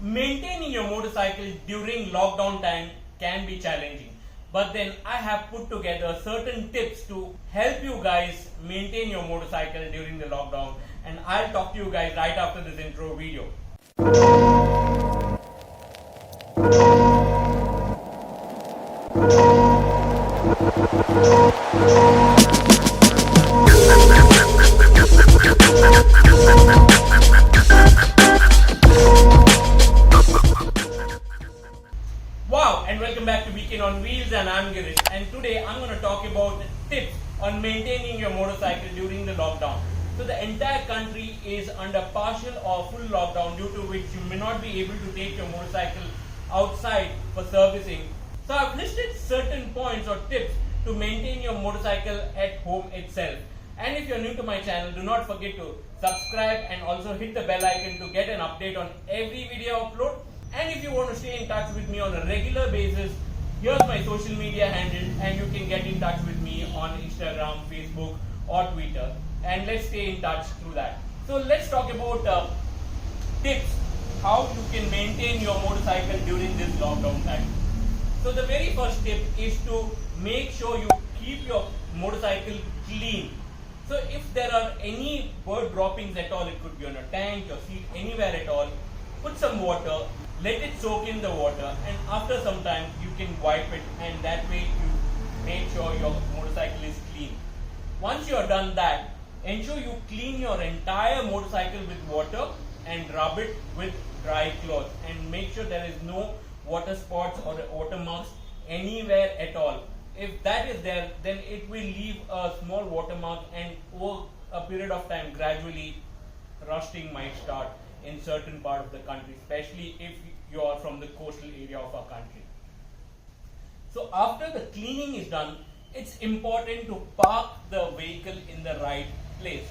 Maintaining your motorcycle during lockdown time can be challenging, but then I have put together certain tips to help you guys maintain your motorcycle during the lockdown, and I'll talk to you guys right after this intro video. Wow, and welcome back to Weekend on Wheels, and I'm Girish, and today I'm going to talk about tips on maintaining your motorcycle during the lockdown. So the entire country is under partial or full lockdown, due to which you may not be able to take your motorcycle outside for servicing. So I've listed certain points or tips to maintain your motorcycle at home itself. And if you're new to my channel, do not forget to subscribe and also hit the bell icon to get an update on every video upload. And if you want to stay in touch with me on a regular basis, here's my social media handle, and you can get in touch with me on Instagram, Facebook or Twitter, and let's stay in touch through that. So let's talk about tips how you can maintain your motorcycle during this lockdown time. So the very first tip is to make sure you keep your motorcycle clean. So if there are any bird droppings at all, it could be on a tank, your seat, anywhere at all, put some water, let it soak in the water, and after some time you can wipe it, and that way you make sure your motorcycle is clean. Once you are done that, ensure you clean your entire motorcycle with water and rub it with dry cloth, and make sure there is no water spots or watermarks anywhere at all. If that is there, then it will leave a small watermark, and over a period of time gradually rusting might start in certain part of the country, especially if you are from the coastal area of our country. So after the cleaning is done, it's important to park the vehicle in the right place.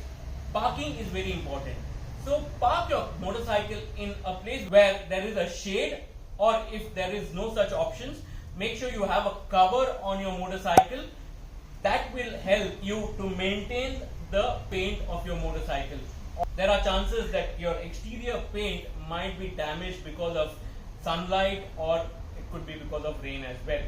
Parking is very important. So park your motorcycle in a place where there is a shade, or if there is no such options, make sure you have a cover on your motorcycle. That will help you to maintain the paint of your motorcycle. There are chances that your exterior paint might be damaged because of sunlight, or it could be because of rain as well.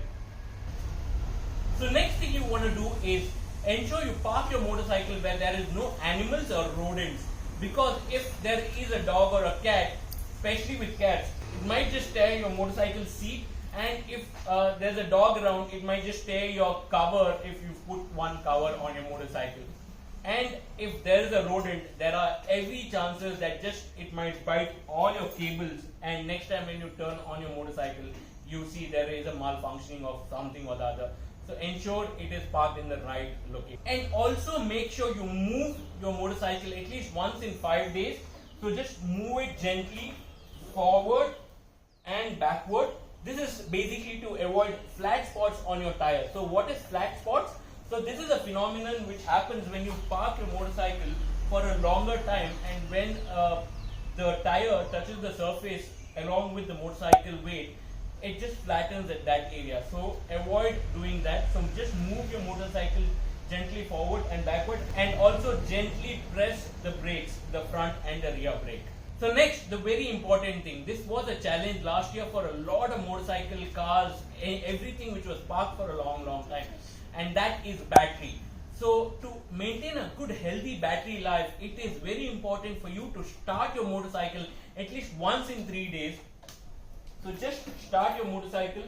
So next thing you want to do is ensure you park your motorcycle where there is no animals or rodents, because if there is a dog or a cat, especially with cats, it might just tear your motorcycle seat, and if there's a dog around, it might just tear your cover if you put one cover on your motorcycle. And if there is a rodent, there are every chances that it might bite all your cables, and next time when you turn on your motorcycle, you see there is a malfunctioning of something or the other. So ensure it is parked in the right location. And also make sure you move your motorcycle at least once in 5 days. So just move it gently forward and backward. This is basically to avoid flat spots on your tire. So what is flat spots? So this is a phenomenon which happens when you park your motorcycle for a longer time, and when the tire touches the surface along with the motorcycle weight, it just flattens at that area. So avoid doing that. So just move your motorcycle gently forward and backward, and also gently press the brakes, the front and the rear brake. So next, the very important thing, this was a challenge last year for a lot of motorcycle, cars, everything which was parked for a long time, and that is battery. So to maintain a good healthy battery life, it is very important for you to start your motorcycle at least once in 3 days. So just start your motorcycle,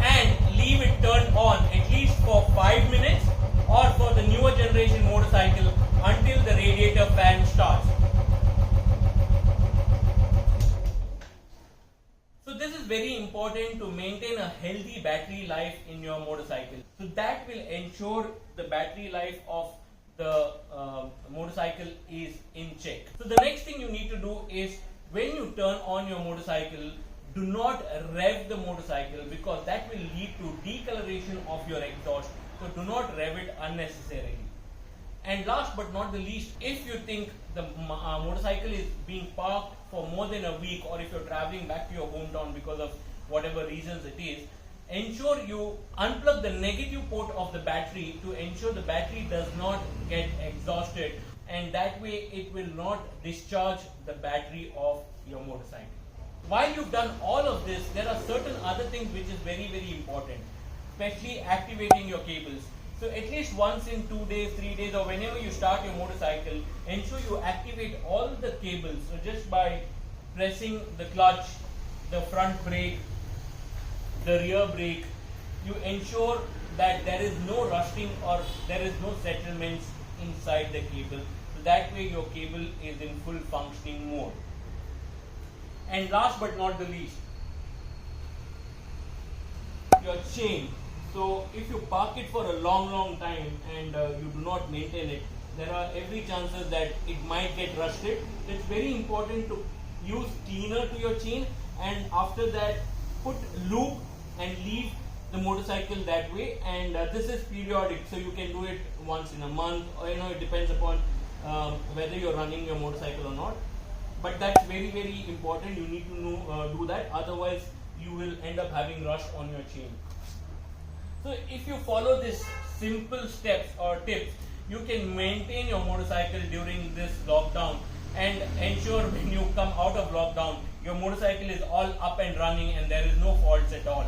and leave it turned on at least for 5 minutes, or for the newer generation motorcycle, until the radiator fan starts. So this is very important to maintain a healthy battery life in your motorcycle. So that will ensure the battery life of the motorcycle is in check. So the next thing you need to do is, when you turn on your motorcycle, do not rev the motorcycle, because that will lead to decoloration of your exhaust. So do not rev it unnecessarily. And last but not the least, if you think the motorcycle is being parked for more than a week, or if you're traveling back to your hometown because of whatever reasons it is, ensure you unplug the negative port of the battery to ensure the battery does not get exhausted, and that way it will not discharge the battery of your motorcycle. While you've done all of this, there are certain other things which is very, very important, especially activating your cables. So at least once in 2 days, 3 days, or whenever you start your motorcycle, ensure you activate all the cables. So just by pressing the clutch, the front brake, the rear brake, you ensure that there is no rusting or there is no settlements inside the cable. So that way your cable is in full functioning mode. And last but not the least, your chain. So if you park it for a long time and you do not maintain it, there are every chances that it might get rusted. It's very important to use cleaner to your chain, and after that put lube and leave the motorcycle that way. And this is periodic, so you can do it once in a month, or it depends upon whether you're running your motorcycle or not. But that's very, very important. You need to do that, otherwise you will end up having rust on your chain. So if you follow these simple steps or tips, you can maintain your motorcycle during this lockdown and ensure when you come out of lockdown, your motorcycle is all up and running and there is no faults at all.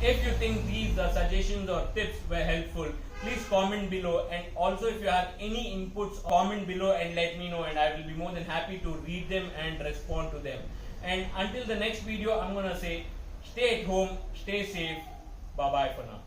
If you think these suggestions or tips were helpful, please comment below, and also if you have any inputs, comment below and let me know, and I will be more than happy to read them and respond to them. And until the next video, I'm gonna say stay at home, stay safe, bye bye for now.